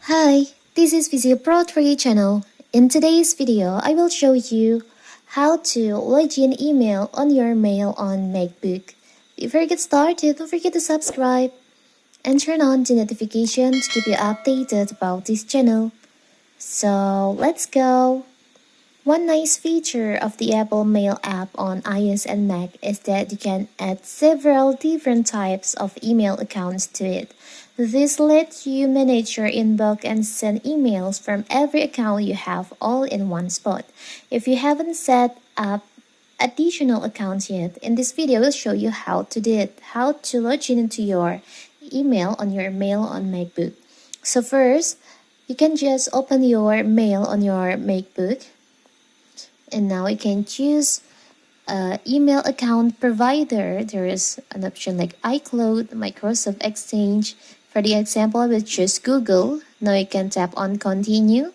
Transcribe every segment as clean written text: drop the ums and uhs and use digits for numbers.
Hi, this is Physio Pro 3 channel. In today's video, I will show you how to log in email on your mail on Macbook. Before we get started, don't forget to subscribe and turn on the notification to keep you updated about this channel. So let's go. One nice feature of the Apple Mail app on iOS and Mac is that you can add several different types of email accounts to it. This lets you manage your inbox and send emails from every account you have all in one spot. If you haven't set up additional accounts yet, in this video we'll show you how to do it, how to log in into your email on your mail on Macbook. So first, you can just open your mail on your Macbook. And now you can choose email account provider. There is an option like iCloud, Microsoft Exchange. For the example, I will choose Google. Now you can tap on continue.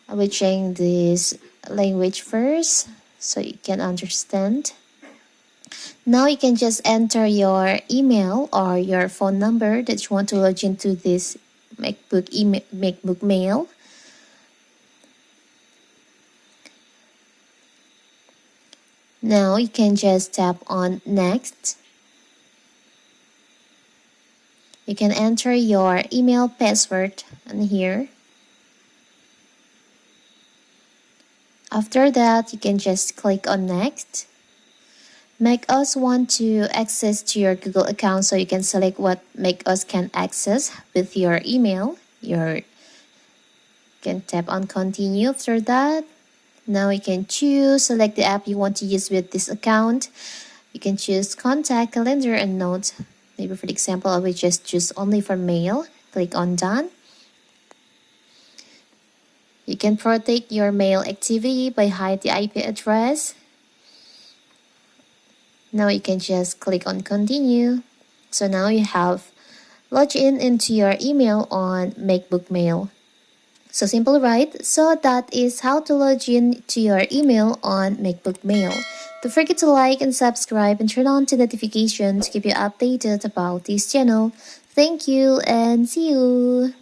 I will change this language first so you can understand. Now you can just enter your email or your phone number that you want to log into this Macbook mail. Now you can just tap on next. You can enter your email password in here. After that, you can just click on next. MacOs want to access to your Google account, so you can select what MacOs can access with your email. You can tap on continue. After that, now you can select the app you want to use with this account. You can choose contact, calendar, and notes. Maybe for example, I will just choose only for mail. Click on done. You can protect your mail activity by hide the IP address. Now you can just click on continue. So now you have logged in into your email on Macbook Mail. So simple, right? So that is how to log in to your email on Macbook Mail. Don't forget to like and subscribe and turn on the notifications to keep you updated about this channel. Thank you and see you!